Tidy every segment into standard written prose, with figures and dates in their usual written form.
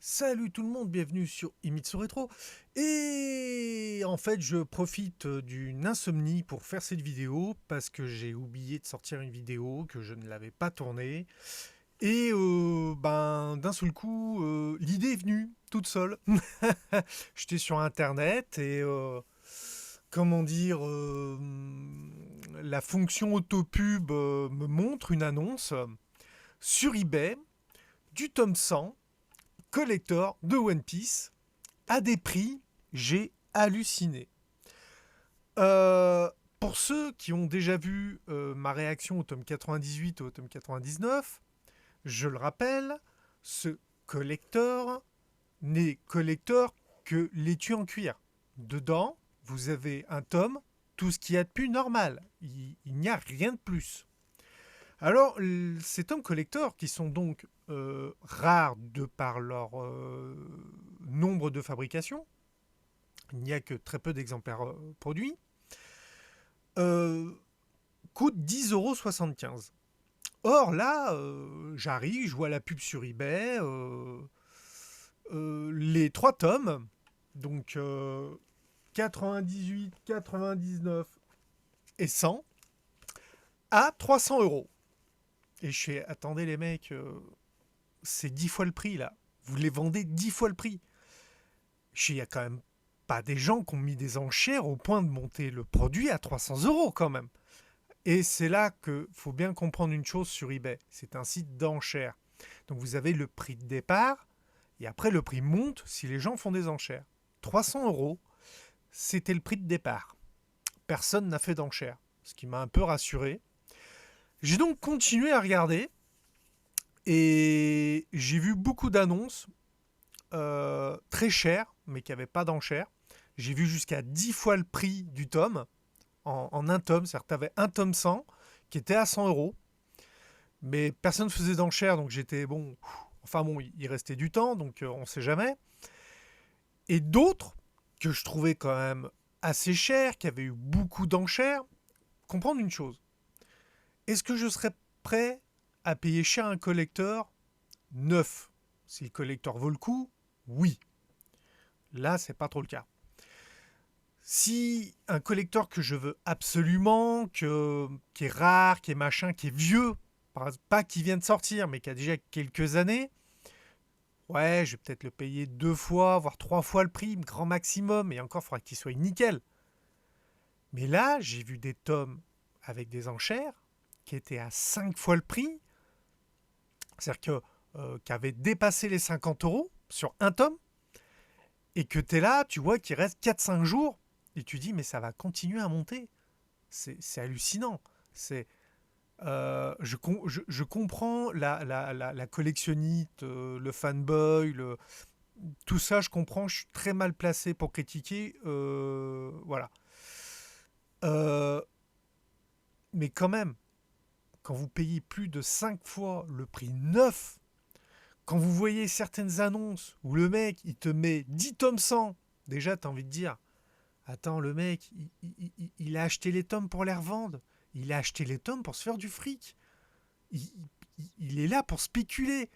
Salut tout le monde, bienvenue sur Imitsu Rétro. Et en fait, je profite d'une insomnie pour faire cette vidéo parce que j'ai oublié de sortir une vidéo que je ne l'avais pas tournée. Et d'un seul coup, l'idée est venue toute seule. J'étais sur internet et comment dire, la fonction autopub me montre une annonce sur eBay du tome 100 collector de One Piece à des prix, j'ai halluciné. Euh, pour ceux qui ont déjà vu ma réaction au tome 98 et au tome 99, je le rappelle, ce collector n'est collector que l'étui en cuir. Dedans, vous avez un tome, tout ce qu'il y a de plus normal. Il n'y a rien de plus. Alors, ces tomes collector, qui sont donc rares de par leur nombre de fabrication, il n'y a que très peu d'exemplaires produits, euh, coûtent 10,75 €. Or là, j'arrive, je vois la pub sur eBay, les trois tomes, donc 98, 99 et 100, à 300 €. Et je fais, attendez les mecs, c'est 10 fois le prix là. Vous les vendez 10 fois le prix. Il y a quand même pas des gens qui ont mis des enchères au point de monter le produit à 300 € quand même. Et c'est là qu'il faut bien comprendre une chose sur eBay. C'est un site d'enchères. Donc vous avez le prix de départ et après le prix monte si les gens font des enchères. 300 €, c'était le prix de départ. Personne n'a fait d'enchères, ce qui m'a un peu rassuré. J'ai donc continué à regarder et j'ai vu beaucoup d'annonces très chères, mais qui n'avaient pas d'enchères. J'ai vu jusqu'à 10 fois le prix du tome en un tome. C'est-à-dire que tu avais un tome 100 qui était à 100 €. Mais personne ne faisait d'enchères, donc j'étais bon. Enfin bon, il restait du temps, donc on ne sait jamais. Et d'autres que je trouvais quand même assez chers, qui avaient eu beaucoup d'enchères. Comprendre une chose. Est-ce que je serais prêt à payer cher un collector neuf? Si le collector vaut le coup, oui. Là, c'est pas trop le cas. Si un collector que je veux absolument, qui est rare, qui est machin, qui est vieux, pas qui vient de sortir, mais qui a déjà quelques années, ouais, je vais peut-être le payer 2 fois, voire 3 fois le prix, grand maximum, et encore, il faudra qu'il soit nickel. Mais là, j'ai vu des tomes avec des enchères qui étaient à 5 fois le prix, c'est-à-dire qui avaient dépassé les 50 € sur un tome, et que tu es là, tu vois qu'il reste 4-5 jours, et tu dis, mais ça va continuer à monter. C'est hallucinant. C'est, je comprends la collectionnite, le fanboy, tout ça, je comprends. Je suis très mal placé pour critiquer. Voilà. Euh, mais quand même, quand vous payez plus de 5 fois le prix neuf, quand vous voyez certaines annonces où le mec, il te met 10 tomes 100, déjà, tu as envie de dire, attends, le mec, il a acheté les tomes pour les revendre. Il a acheté les tomes pour se faire du fric. Il, il est là pour spéculer.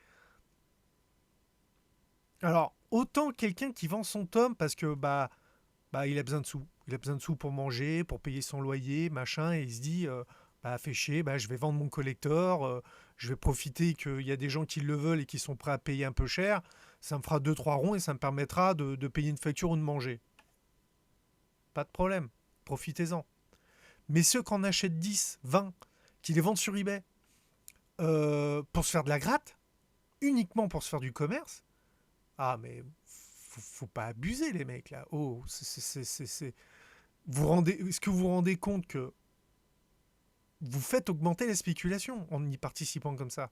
Alors, autant quelqu'un qui vend son tome parce que il a besoin de sous. Il a besoin de sous pour manger, pour payer son loyer, machin, et il se dit fait chier, je vais vendre mon collector, je vais profiter qu'il y a des gens qui le veulent et qui sont prêts à payer un peu cher. Ça me fera deux trois ronds et ça me permettra de payer une facture ou de manger. Pas de problème. Profitez-en. Mais ceux qui en achètent 10, 20, qui les vendent sur eBay pour se faire de la gratte, uniquement pour se faire du commerce, ah mais faut pas abuser les mecs là. Oh, est-ce que vous vous rendez compte que vous faites augmenter la spéculation en y participant comme ça?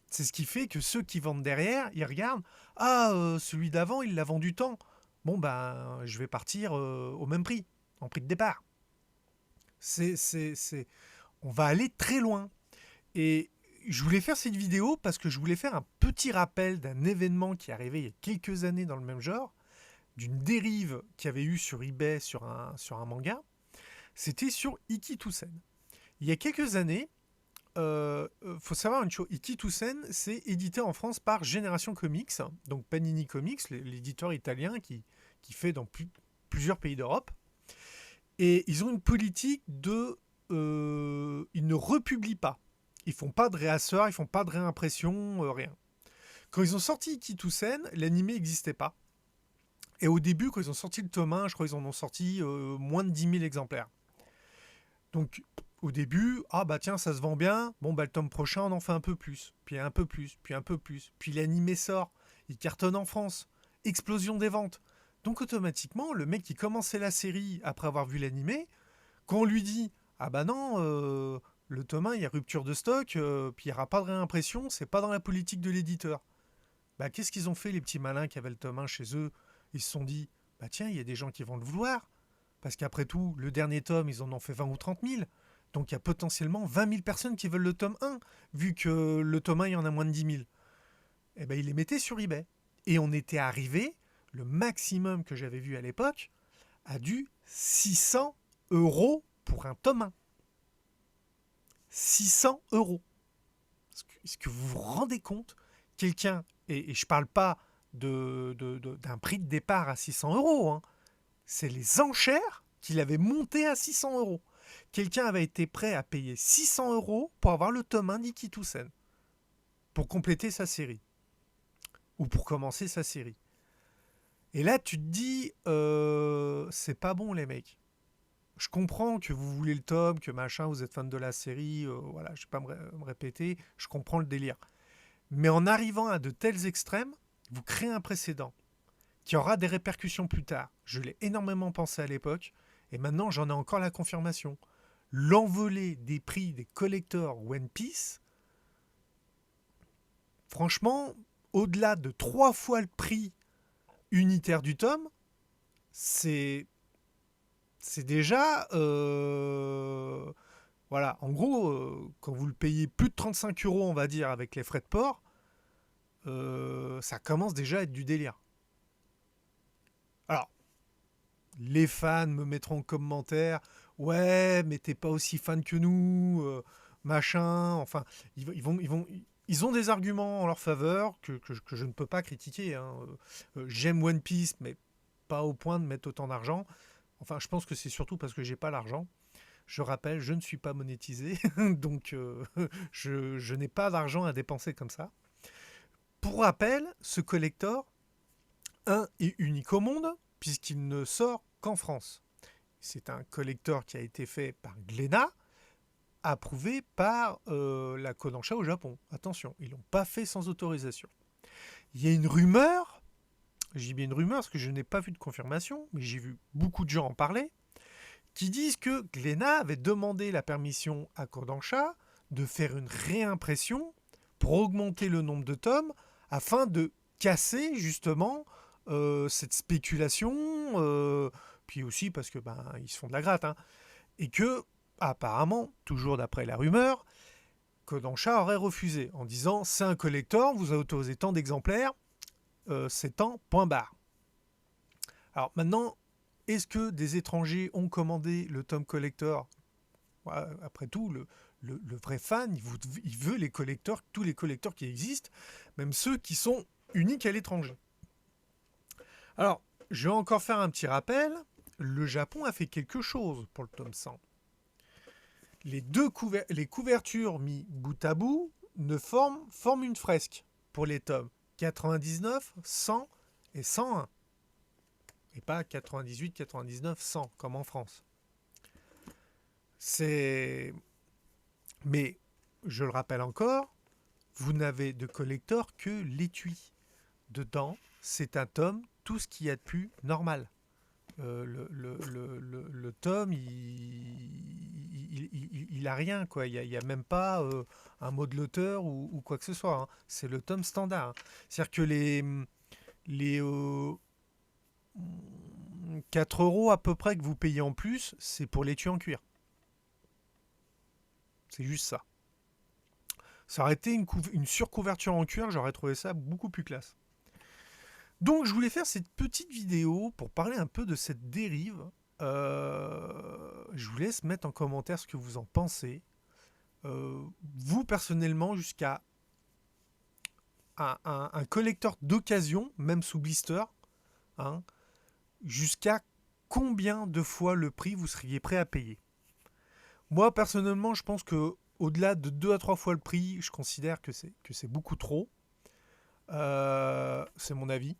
C'est ce qui fait que ceux qui vendent derrière, ils regardent, celui d'avant, il l'a vendu tant. Bon je vais partir au même prix, en prix de départ. On va aller très loin. Et je voulais faire cette vidéo parce que je voulais faire un petit rappel d'un événement qui est arrivé il y a quelques années dans le même genre, d'une dérive qu'il y avait eu sur eBay sur un manga. C'était sur Ikitusen. Il y a quelques années, faut savoir une chose, Iki Toussaint, c'est édité en France par Génération Comics, donc Panini Comics, l'éditeur italien qui fait dans plusieurs pays d'Europe. Et ils ont une politique de... ils ne republient pas. Ils font pas de réassort, ils font pas de réimpression, rien. Quand ils ont sorti Iki Toussaint, l'animé n'existait pas. Et au début, quand ils ont sorti le tome 1, je crois qu'ils en ont sorti moins de 10 000 exemplaires. Donc, au début, ah bah tiens, ça se vend bien. Bon, bah le tome prochain, on en fait un peu plus. Puis un peu plus, puis un peu plus. Puis l'animé sort. Il cartonne en France. Explosion des ventes. Donc, automatiquement, le mec qui commençait la série après avoir vu l'animé, quand on lui dit ah bah non, le tome 1, il y a rupture de stock, puis il n'y aura pas de réimpression, c'est pas dans la politique de l'éditeur. Bah qu'est-ce qu'ils ont fait, les petits malins qui avaient le tome 1 chez eux? Ils se sont dit bah tiens, il y a des gens qui vont le vouloir. Parce qu'après tout, le dernier tome, ils en ont fait 20 ou 30 000. Donc il y a potentiellement 20 000 personnes qui veulent le tome 1, vu que le tome 1, il y en a moins de 10 000. Et ben ils les mettaient sur eBay. Et on était arrivé, le maximum que j'avais vu à l'époque, à du 600 € pour un tome 1. 600 €. Est-ce que vous vous rendez compte? Quelqu'un, et je ne parle pas d'un prix de départ à 600 €, hein, c'est les enchères qu'il avait montées à 600 €. Quelqu'un avait été prêt à payer 600 € pour avoir le tome 1 d'Iki Toussaint, pour compléter sa série, ou pour commencer sa série. Et là, tu te dis, c'est pas bon, les mecs. Je comprends que vous voulez le tome, que machin, vous êtes fan de la série, voilà, je vais pas me répéter, je comprends le délire. Mais en arrivant à de tels extrêmes, vous créez un précédent qui aura des répercussions plus tard. Je l'ai énormément pensé à l'époque, et maintenant j'en ai encore la confirmation. L'envolée des prix des collectors One Piece, franchement, au-delà de 3 fois le prix unitaire du tome, c'est déjà... voilà, en gros, quand vous le payez plus de 35 €, on va dire, avec les frais de port, ça commence déjà à être du délire. Alors, les fans me mettront en commentaire, ouais, mais t'es pas aussi fan que nous, machin. Enfin, ils ont des arguments en leur faveur que je ne peux pas critiquer, hein. J'aime One Piece, mais pas au point de mettre autant d'argent. Enfin, je pense que c'est surtout parce que j'ai pas l'argent. Je rappelle, je ne suis pas monétisé, donc je n'ai pas d'argent à dépenser comme ça. Pour rappel, ce collector, un et unique au monde, puisqu'il ne sort qu'en France. C'est un collector qui a été fait par Glénat, approuvé par la Kodansha au Japon. Attention, ils ne l'ont pas fait sans autorisation. Il y a une rumeur, je dis bien une rumeur parce que je n'ai pas vu de confirmation, mais j'ai vu beaucoup de gens en parler, qui disent que Glénat avait demandé la permission à Kodansha de faire une réimpression pour augmenter le nombre de tomes afin de casser justement cette spéculation, puis aussi parce que ils se font de la gratte, hein, et que apparemment, toujours d'après la rumeur, Kodansha aurait refusé en disant c'est un collector, vous avez autorisé tant d'exemplaires, c'est tant, point barre. Alors maintenant, est-ce que des étrangers ont commandé le tome collector? Après tout, le vrai fan, il veut les collecteurs, tous les collecteurs qui existent, même ceux qui sont uniques à l'étranger. Alors, je vais encore faire un petit rappel. Le Japon a fait quelque chose pour le tome 100. Les couvertures mis bout à bout forment une fresque pour les tomes 99, 100 et 101. Et pas 98, 99, 100 comme en France. Mais, je le rappelle encore, vous n'avez de collector que l'étui. Dedans, c'est un tome, tout ce qu'il y a de plus normal. Le tome, il a rien, quoi. Il y a même pas un mot de l'auteur ou quoi que ce soit, hein. C'est le tome standard, hein. C'est-à-dire que les 4 € à peu près que vous payez en plus, c'est pour l'étui en cuir. C'est juste ça. Ça aurait été une surcouverture en cuir, j'aurais trouvé ça beaucoup plus classe. Donc je voulais faire cette petite vidéo pour parler un peu de cette dérive. Je vous laisse mettre en commentaire ce que vous en pensez. vous personnellement, jusqu'à un collecteur d'occasion, même sous blister, hein, jusqu'à combien de fois le prix vous seriez prêt à payer? Moi, personnellement, je pense que au-delà de 2 à 3 fois le prix, je considère que c'est beaucoup trop. C'est mon avis.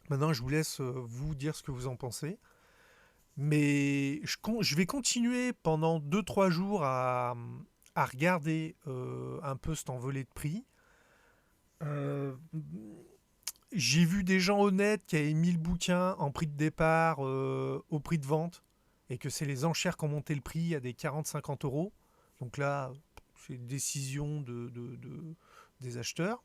Maintenant, je vous laisse vous dire ce que vous en pensez. Mais je vais continuer pendant 2 3 jours à regarder un peu cet envolé de prix. Euh, j'ai vu des gens honnêtes qui avaient mis le bouquin en prix de départ au prix de vente et que c'est les enchères qui ont monté le prix à des 40 50 euros. Donc là, c'est une décision des acheteurs.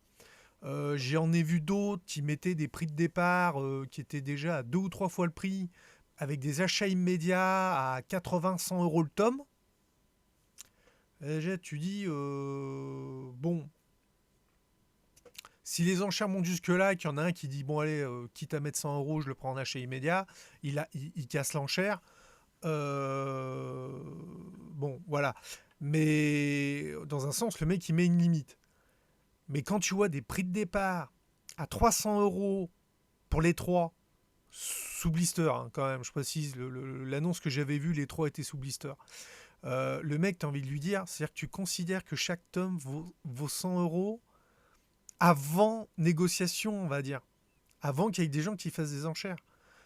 J'en ai vu d'autres qui mettaient des prix de départ qui étaient déjà à 2 ou 3 fois le prix avec des achats immédiats à 80 100 euros le tome. Et déjà, tu dis, bon, si les enchères montent jusque-là et qu'il y en a un qui dit, bon, allez, quitte à mettre 100 euros, je le prends en achat immédiat, il casse l'enchère. Bon, voilà. Mais dans un sens, le mec, il met une limite. Mais quand tu vois des prix de départ à 300 euros pour les trois, sous blister, hein, quand même, je précise, l'annonce que j'avais vue, les trois étaient sous blister. Le mec, tu as envie de lui dire, c'est-à-dire que tu considères que chaque tome vaut 100 euros avant négociation, on va dire. Avant qu'il y ait des gens qui fassent des enchères.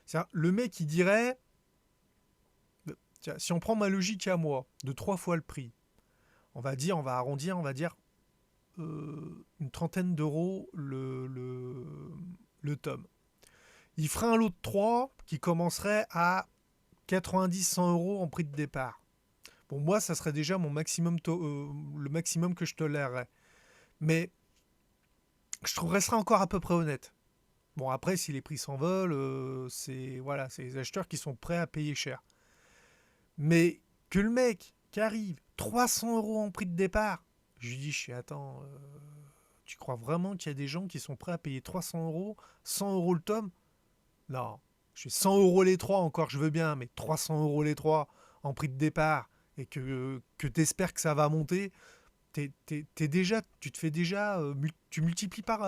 C'est-à-dire, le mec, il dirait, tiens, si on prend ma logique à moi, de 3 fois le prix, on va arrondir, on va dire une trentaine d'euros le tome. Il ferait un lot de 3 qui commencerait à 90 100 euros en prix de départ. Bon, moi, ça serait déjà mon maximum le maximum que je tolérerais. Mais je trouverais ça encore à peu près honnête. Bon, après, si les prix s'envolent, c'est voilà, c'est les acheteurs qui sont prêts à payer cher. Mais que le mec qui arrive 300 euros en prix de départ, je lui dis, attends, tu crois vraiment qu'il y a des gens qui sont prêts à payer 300 euros, 100 euros le tome? Non, je fais 100 euros les trois encore, je veux bien, mais 300 euros les trois en prix de départ et que tu espères que ça va monter, tu te fais déjà, tu multiplies par.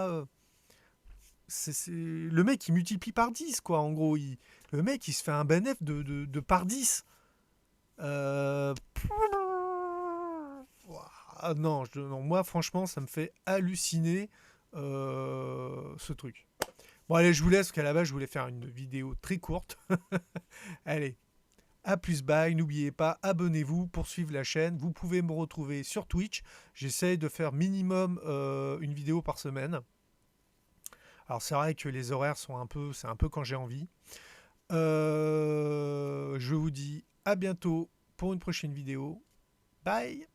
Le mec, il multiplie par 10 quoi, en gros. Le mec, il se fait un bénéfice de par 10. Euh, non, non, moi, franchement, ça me fait halluciner ce truc. Bon, allez, je vous laisse, parce qu'à la base, je voulais faire une vidéo très courte. Allez, à plus, bye. N'oubliez pas, abonnez-vous pour suivre la chaîne. Vous pouvez me retrouver sur Twitch. J'essaye de faire minimum une vidéo par semaine. Alors, c'est vrai que les horaires sont c'est un peu quand j'ai envie. Je vous dis à bientôt pour une prochaine vidéo. Bye!